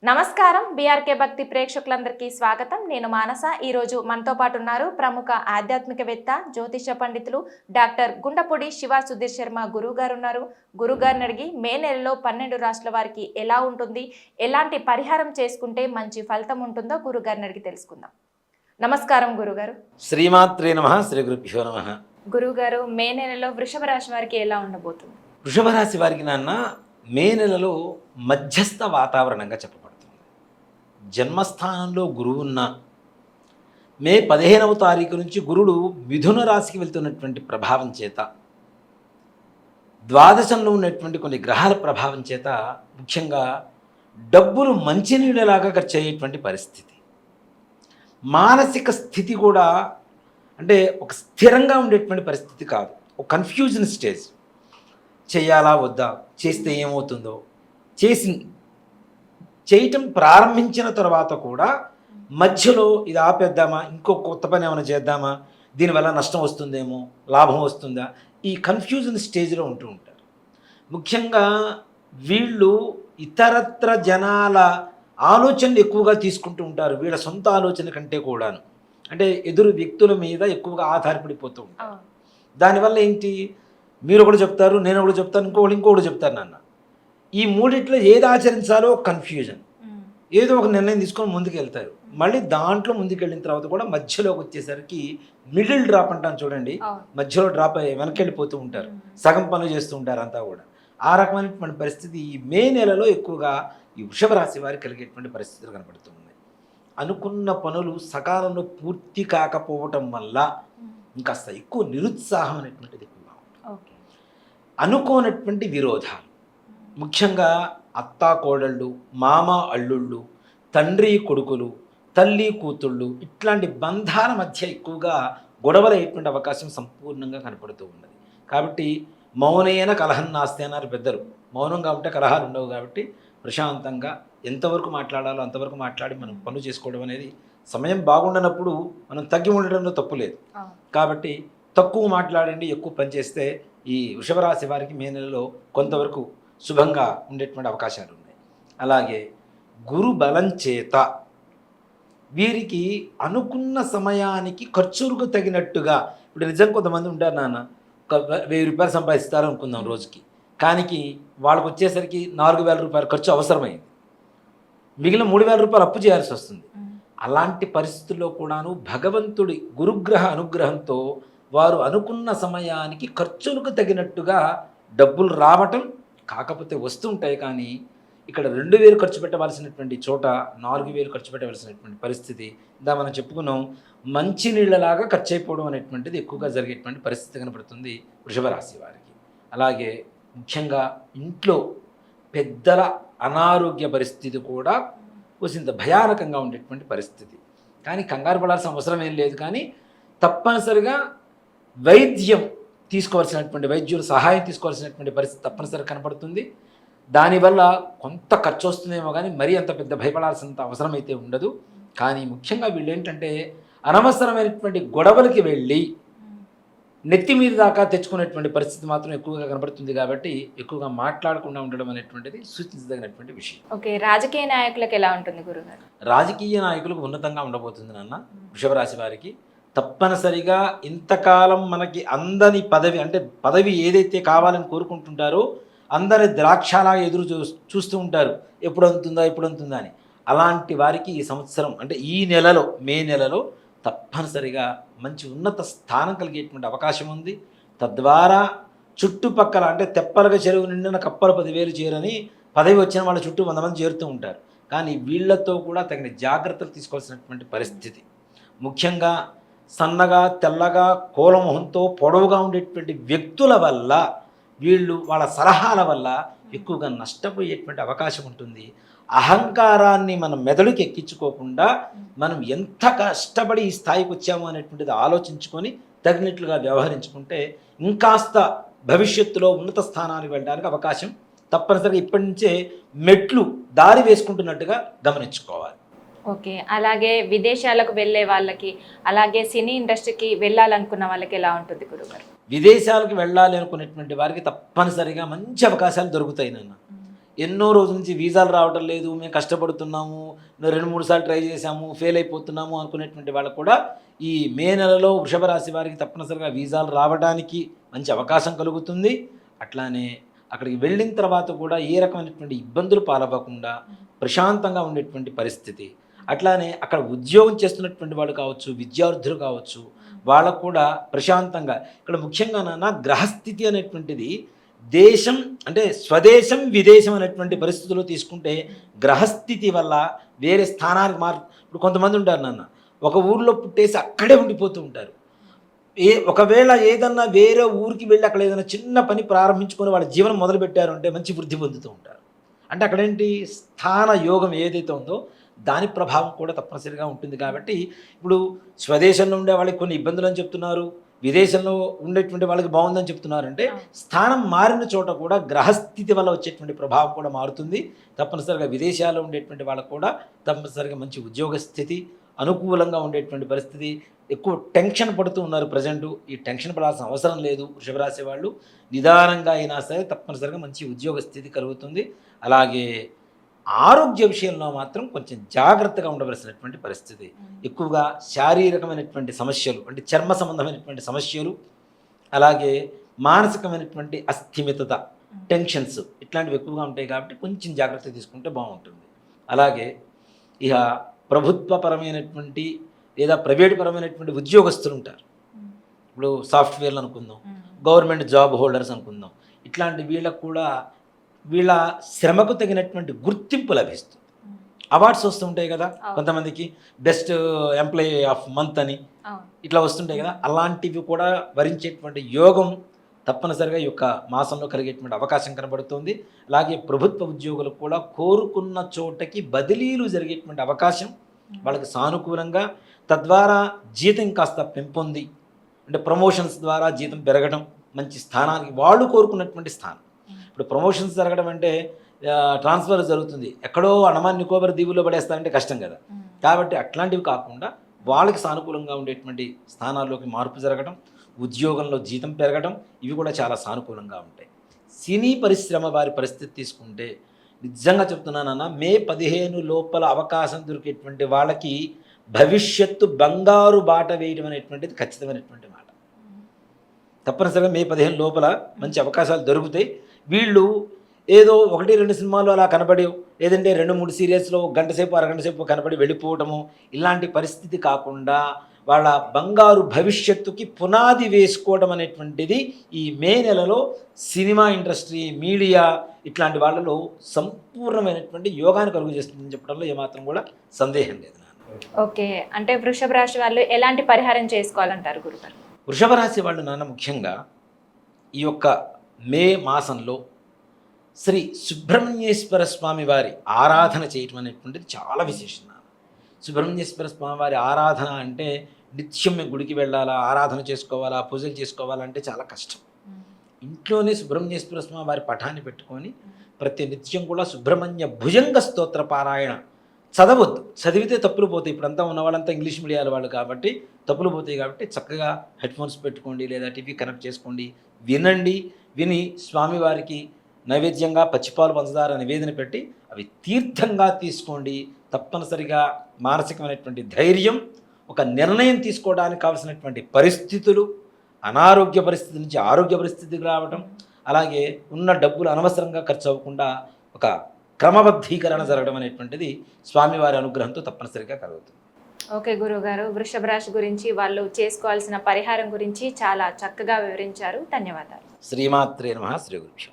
నమస్కారం. బీఆర్కే భక్తి ప్రేక్షకులందరికీ స్వాగతం. నేను మానస. ఈరోజు మనతో పాటు ఉన్నారు ప్రముఖ ఆధ్యాత్మికవేత్త, జ్యోతిష పండితులు డాక్టర్ గుండపూడి శివ సుధీర్ శర్మ గురువు గారు ఉన్నారు. గురుగారిని అడిగి మే నెలలో 12 రాష్ట్రాల వారికి ఎలా ఉంటుంది, ఎలాంటి పరిహారం చేసుకుంటే మంచి ఫలితం ఉంటుందో గురుగారిని అడిగి తెలుసుకుందాం. నమస్కారం గురుగారు. శ్రీమాత్రే నమః. శ్రీ గురుభ్యో నమః. గురుగారు, మే నెలలో వృషభ రాశి వారికి ఎలా ఉండబోతుంది? వృషభ రాశి వారికి మే నెలలో మధ్యస్థ వాతావరణంగా చెప్పబడుతుంది. జన్మస్థానంలో గురువు ఉన్న మే 15వ తారీఖు నుంచి గురుడు మిథున రాశికి వెళ్తున్నటువంటి ప్రభావం చేత, ద్వాదశంలో ఉన్నటువంటి కొన్ని గ్రహాల ప్రభావం చేత ముఖ్యంగా డబ్బులు మంచినీళ్ళలాగా ఖర్చు అయ్యేటువంటి పరిస్థితి, మానసిక స్థితి కూడా అంటే ఒక స్థిరంగా ఉండేటువంటి పరిస్థితి కాదు, ఒక కన్ఫ్యూజన్ స్టేజ్. చేయాలా వద్దా, చేస్తే ఏమవుతుందో, చేయటం ప్రారంభించిన తర్వాత కూడా మధ్యలో ఇది ఆపేద్దామా, ఇంకో కొత్త పని ఏమైనా చేద్దామా, దీనివల్ల నష్టం వస్తుందేమో, లాభం వస్తుందా, ఈ కన్ఫ్యూజన్ స్టేజ్లో ఉంటూ ఉంటారు. ముఖ్యంగా వీళ్ళు ఇతరత్ర జనాల ఆలోచనలు ఎక్కువగా తీసుకుంటూ ఉంటారు, వీళ్ళ సొంత ఆలోచన కంటే కూడాను. అంటే ఎదురు వ్యక్తుల మీద ఎక్కువగా ఆధారపడిపోతూ ఉంటారు. దానివల్ల ఏంటి, మీరు ఒకటి చెప్తారు, నేను ఒకటి చెప్తాను, ఇంకొకటి చెప్తారు. నాన్న ఈ మూడిట్లో ఏది ఆచరించాలో కన్ఫ్యూజన్. ఏదో ఒక నిర్ణయం తీసుకొని ముందుకు వెళ్తారు, మళ్ళీ దాంట్లో ముందుకు వెళ్ళిన తర్వాత కూడా మధ్యలోకి వచ్చేసరికి మిడిల్ డ్రాప్ అంటాను చూడండి, మధ్యలో డ్రాప్ అయ్యి వెనక్కి వెళ్ళిపోతూ ఉంటారు, సగం పనులు చేస్తూ ఉంటారు అంతా కూడా. ఆ రకమైనటువంటి పరిస్థితి ఈ మే నెలలో ఎక్కువగా ఈ వృషభ రాశి వారికి కలిగేటువంటి పరిస్థితులు కనపడుతూ ఉన్నాయి. అనుకున్న పనులు సకాలంలో పూర్తి కాకపోవటం వల్ల ఇంకాస్త ఎక్కువ నిరుత్సాహం అనేటువంటిది ఎక్కువగా ఉంటుంది. అనుకోనటువంటి విరోధాలు, ముఖ్యంగా అత్తా కోడళ్ళు, మామ అల్లుళ్ళు, తండ్రి కొడుకులు, తల్లి కూతుళ్ళు, ఇట్లాంటి బంధాల మధ్య ఎక్కువగా గొడవలు అయ్యేటువంటి అవకాశం సంపూర్ణంగా కనపడుతూ ఉన్నది. కాబట్టి మౌనైన కలహం నాస్తి అన్నారు పెద్దలు. మౌనంగా ఉంటే కలహాలు ఉండవు. కాబట్టి ప్రశాంతంగా ఎంతవరకు మాట్లాడాలో అంతవరకు మాట్లాడి మనం పనులు చేసుకోవడం అనేది, సమయం బాగుండనప్పుడు మనం తగ్గి ఉండడంలో తప్పు లేదు. కాబట్టి తక్కువ మాట్లాడండి, ఎక్కువ పని చేస్తే ఈ వృషభ రాశి వారికి మే నెలలో కొంతవరకు శుభంగా ఉండేటువంటి అవకాశాలు ఉన్నాయి. అలాగే గురు బలం చేత వీరికి అనుకున్న సమయానికి ఖర్చులకు తగినట్టుగా, ఇప్పుడు నిజం కొంతమంది ఉంటారు, నాన్న ఒక 1000 రూపాయలు సంపాదిస్తారు అనుకుందాం రోజుకి, కానీ వాళ్ళకు వచ్చేసరికి 4000 రూపాయలు ఖర్చు అవసరమైంది, మిగిలిన 3000 రూపాయలు అప్పు చేయాల్సి వస్తుంది. అలాంటి పరిస్థితుల్లో కూడాను భగవంతుడి గురుగ్రహ అనుగ్రహంతో వారు అనుకున్న సమయానికి ఖర్చులకు తగినట్టుగా డబ్బులు రావటం, కాకపోతే వస్తుంటాయి. కానీ ఇక్కడ 2000 ఖర్చు పెట్టవలసినటువంటి చోట 4000 ఖర్చు పెట్టవలసినటువంటి పరిస్థితి, ఇందా మనం చెప్పుకున్నాం, మంచినీళ్ళలాగా ఖర్చు అయిపోవడం అనేటువంటిది ఎక్కువగా జరిగేటువంటి పరిస్థితి కనపడుతుంది వృషభ రాశి వారికి. అలాగే ముఖ్యంగా ఇంట్లో పెద్దల అనారోగ్య పరిస్థితి కూడా కొంత భయానకంగా ఉండేటువంటి పరిస్థితి. కానీ కంగారు పడాల్సిన అవసరం ఏం లేదు. కానీ తప్పనిసరిగా వైద్యం తీసుకోవాల్సినటువంటి, వైద్యుల సహాయం తీసుకోవాల్సినటువంటి పరిస్థితి తప్పనిసరిగా కనపడుతుంది. దానివల్ల కొంత ఖర్చు వస్తుందేమో కానీ మరీ అంత పెద్ద భయపడాల్సినంత అవసరం అయితే ఉండదు. కానీ ముఖ్యంగా వీళ్ళు ఏంటంటే అనవసరమైనటువంటి గొడవలకి వెళ్ళి నెత్తి మీద దాకా తెచ్చుకునేటువంటి పరిస్థితి మాత్రం ఎక్కువగా కనబడుతుంది. కాబట్టి ఎక్కువగా మాట్లాడకుండా ఉండడం అనేటువంటిది సూచించదగినటువంటి విషయం. ఓకే, రాజకీయ నాయకులకు ఎలా ఉంటుంది గురుగారు? రాజకీయ నాయకులకు ఉన్నతంగా ఉండబోతుంది నాన్న. వృషభ రాశి వారికి తప్పనిసరిగా ఇంతకాలం మనకి అందని పదవి, అంటే పదవి ఏదైతే కావాలని కోరుకుంటుంటారో అందరి ద్రాక్షలా ఎదురు చూస్తూ ఉంటారు, ఎప్పుడు అందుతుందా అని. అలాంటి వారికి ఈ సంవత్సరం, అంటే ఈ నెలలో, మే నెలలో తప్పనిసరిగా మంచి ఉన్నత స్థానం కలిగేటువంటి అవకాశం ఉంది. తద్వారా చుట్టుపక్కల, అంటే తెప్పలగా చెరువు నిండిన కప్పలు 10,000 చేరని పదవి వచ్చిన వాళ్ళ చుట్టూ 100 మంది చేరుతూ ఉంటారు. కానీ వీళ్లతో కూడా తగిన జాగ్రత్తలు తీసుకోవాల్సినటువంటి పరిస్థితి. ముఖ్యంగా సన్నగా, తెల్లగా, కోలమొహంతో పొడవుగా ఉండేటువంటి వ్యక్తుల వల్ల, వీళ్ళు వాళ్ళ సలహాల వల్ల ఎక్కువగా నష్టపోయేటువంటి అవకాశం ఉంటుంది. అహంకారాన్ని మనం మెదడుకి ఎక్కించుకోకుండా మనం ఎంత కష్టపడి ఈ స్థాయికి వచ్చాము అనేటువంటిది ఆలోచించుకొని తగినట్లుగా వ్యవహరించుకుంటే ఇంకాస్త భవిష్యత్తులో ఉన్నత స్థానానికి వెళ్ళడానికి అవకాశం తప్పనిసరిగా ఇప్పటి నుంచే మెట్లు దారి వేసుకుంటున్నట్టుగా గమనించుకోవాలి. ఓకే, అలాగే విదేశాలకు వెళ్ళే వాళ్ళకి, అలాగే సినీ ఇండస్ట్రీకి వెళ్ళాలనుకున్న వాళ్ళకి ఎలా ఉంటుంది గురుగారు? విదేశాలకు వెళ్ళాలి అనుకునేటువంటి వారికి తప్పనిసరిగా మంచి అవకాశాలు దొరుకుతాయి నాన్న. ఎన్నో రోజుల నుంచి వీసాలు రావటం లేదు, మేము కష్టపడుతున్నాము, 2-3 సార్లు ట్రై చేశాము, ఫెయిల్ అయిపోతున్నాము అనుకునేటువంటి వాళ్ళకు కూడా ఈ మే నెలలో వృషభ రాశి వారికి తప్పనిసరిగా వీసాలు రావడానికి మంచి అవకాశం కలుగుతుంది. అట్లానే అక్కడికి వెళ్ళిన తర్వాత కూడా ఏ రకమైనటువంటి ఇబ్బందులు పాలవ్వకుండా ప్రశాంతంగా ఉండేటువంటి పరిస్థితి. అట్లానే అక్కడ ఉద్యోగం చేస్తున్నటువంటి వాళ్ళు కావచ్చు, విద్యార్థులు కావచ్చు, వాళ్ళకు కూడా ప్రశాంతంగా ఇక్కడ ముఖ్యంగా నాన్న గ్రహస్థితి అనేటువంటిది దేశం అంటే స్వదేశం విదేశం అనేటువంటి పరిస్థితుల్లో తీసుకుంటే గ్రహస్థితి వల్ల వేరే స్థానానికి ఇప్పుడు కొంతమంది ఉంటారు నాన్న, ఒక ఊర్లో పుట్టేసి అక్కడే ఉండిపోతూ ఉంటారు. ఒకవేళ ఏదన్నా వేరే ఊరికి వెళ్ళి అక్కడ ఏదైనా చిన్న పని ప్రారంభించుకొని వాళ్ళ జీవనం మొదలుపెట్టారు అంటే మంచి వృద్ధి పొందుతూ ఉంటారు. అంటే అక్కడేంటి స్థాన యోగం ఏదైతే ఉందో దాని ప్రభావం కూడా తప్పనిసరిగా ఉంటుంది. కాబట్టి ఇప్పుడు స్వదేశంలో ఉండే వాళ్ళకి కొన్ని ఇబ్బందులు అని చెప్తున్నారు, విదేశంలో ఉండేటువంటి వాళ్ళకి బాగుందని చెప్తున్నారంటే స్థానం మారిన చోట కూడా గ్రహస్థితి వల్ల వచ్చేటువంటి ప్రభావం కూడా మారుతుంది. తప్పనిసరిగా విదేశాల్లో ఉండేటువంటి వాళ్ళకు కూడా తప్పనిసరిగా మంచి ఉద్యోగ స్థితి, అనుకూలంగా ఉండేటువంటి పరిస్థితి. ఎక్కువ టెన్షన్ పడుతూ ఉన్నారు ప్రజెంటు, ఈ టెన్షన్ పడాల్సిన అవసరం లేదు. వృషభ రాశి వాళ్ళు నిదానంగా అయినా సరే తప్పనిసరిగా మంచి ఉద్యోగ స్థితి కలుగుతుంది. అలాగే ఆరోగ్య విషయంలో మాత్రం కొంచెం జాగ్రత్తగా ఉండవలసినటువంటి పరిస్థితి. ఎక్కువగా శారీరకమైనటువంటి సమస్యలు అంటే చర్మ సంబంధమైనటువంటి సమస్యలు, అలాగే మానసికమైనటువంటి అస్థిమితత, టెన్షన్స్ ఇట్లాంటివి ఎక్కువగా ఉంటాయి. కాబట్టి కొంచెం జాగ్రత్త తీసుకుంటే బాగుంటుంది. అలాగే ఇక ప్రభుత్వపరమైనటువంటి లేదా ప్రైవేట్ పరమైనటువంటి ఉద్యోగస్తులు ఉంటారు. ఇప్పుడు సాఫ్ట్వేర్లు అనుకుందాం, గవర్నమెంట్ జాబ్ హోల్డర్స్ అనుకుందాం, ఇట్లాంటి వీళ్ళకు కూడా వీళ్ళ శ్రమకు తగినటువంటి గుర్తింపు లభిస్తుంది. అవార్డ్స్ వస్తుంటాయి కదా కొంతమందికి, బెస్ట్ ఎంప్లాయీ ఆఫ్ మంత్ అని ఇట్లా వస్తుంటాయి కదా, అలాంటివి కూడా వరించేటువంటి యోగం తప్పనిసరిగా ఈ యొక్క మాసంలో కలిగేటువంటి అవకాశం కనబడుతుంది. అలాగే ప్రభుత్వ ఉద్యోగులకు కూడా కోరుకున్న చోటకి బదిలీలు జరిగేటువంటి అవకాశం వాళ్ళకి సానుకూలంగా, తద్వారా జీతం కాస్త పెంపొంది అంటే ప్రమోషన్స్ ద్వారా జీతం పెరగడం, మంచి స్థానానికి వాళ్ళు కోరుకున్నటువంటి స్థానం. ఇప్పుడు ప్రమోషన్స్ జరగడం అంటే ట్రాన్స్ఫర్ జరుగుతుంది, ఎక్కడో అండమాన్ నికోబార్ దీవుల్లో పడేస్తారంటే కష్టం కదా. కాబట్టి అట్లాంటివి కాకుండా వాళ్ళకి సానుకూలంగా ఉండేటువంటి స్థానాల్లోకి మార్పు జరగడం, ఉద్యోగంలో జీతం పెరగడం, ఇవి కూడా చాలా సానుకూలంగా ఉంటాయి. సినీ పరిశ్రమ వారి పరిస్థితి తీసుకుంటే నిజంగా చెప్తున్నానన్న, మే 15 లోపల అవకాశం దొరికేటువంటి వాళ్ళకి భవిష్యత్తు బంగారు బాట వేయడం అనేటువంటిది ఖచ్చితమైనటువంటి మాట. తప్పనిసరిగా మే 15 లోపల మంచి అవకాశాలు దొరుకుతాయి. వీళ్ళు ఏదో 1-2 సినిమాలు అలా కనబడి, లేదంటే 2-3 సీరియల్స్లో గంట సేపు అరగంట సేపు కనబడి వెళ్ళిపోవటము, ఇలాంటి పరిస్థితి కాకుండా వాళ్ళ బంగారు భవిష్యత్తుకి పునాది వేసుకోవడం అనేటువంటిది ఈ మే నెలలో సినిమా ఇండస్ట్రీ, మీడియా ఇట్లాంటి వాళ్ళలో సంపూర్ణమైనటువంటి యోగాన్ని కలుగు చేస్తుందని చెప్పడంలో ఏమాత్రం కూడా సందేహం లేదు. ఓకే, అంటే వృషభ రాశి వాళ్ళు ఎలాంటి పరిహారం చేసుకోవాలంటారు గురుగారు? వృషభ రాశి వాళ్ళు నాన్న ముఖ్యంగా ఈ యొక్క మే మాసంలో శ్రీ సుబ్రహ్మణ్యేశ్వర స్వామి వారి ఆరాధన చేయటం అనేటువంటిది చాలా విశేషం. సుబ్రహ్మణ్యేశ్వర స్వామి వారి ఆరాధన అంటే నిత్యం గుడికి వెళ్ళాలా, ఆరాధన చేసుకోవాలా, పూజలు చేసుకోవాలంటే చాలా కష్టం. ఇంట్లోనే సుబ్రహ్మణ్యేశ్వర స్వామి వారి పటాన్ని పెట్టుకొని ప్రతి నిత్యం కూడా సుబ్రహ్మణ్య భుజంగ స్తోత్ర పారాయణ చదవద్దు, చదివితే తప్పులు పోతాయి. ఇప్పుడంతా ఉన్న వాళ్ళంతా ఇంగ్లీష్ మీడియాల వాళ్ళు కాబట్టి తప్పులు పోతాయి. కాబట్టి చక్కగా హెడ్ఫోన్స్ పెట్టుకోండి, లేదా టీవీ కనెక్ట్ చేసుకోండి, వినండి. విని స్వామివారికి నైవేద్యంగా పచ్చిపాలు పంచదార నివేదన పెట్టి అవి తీర్థంగా తీసుకోండి. తప్పనిసరిగా మానసికమైనటువంటి ధైర్యం, ఒక నిర్ణయం తీసుకోవడానికి కావాల్సినటువంటి పరిస్థితులు, అనారోగ్య పరిస్థితి నుంచి ఆరోగ్య పరిస్థితికి రావడం, అలాగే ఉన్న డబ్బులు అనవసరంగా ఖర్చు అవ్వకుండా ఒక క్రమబద్ధీకరణ జరగడం అనేటువంటిది స్వామివారి అనుగ్రహంతో తప్పనిసరిగా కలుగుతుంది. ఓకే గురువుగారు, వృషభ రాశి గురించి వాళ్ళు చేసుకోవాల్సిన పరిహారం గురించి చాలా చక్కగా వివరించారు. ధన్యవాదాలు. శ్రీమాత్రే నమః. శ్రీ గురుభ్యో.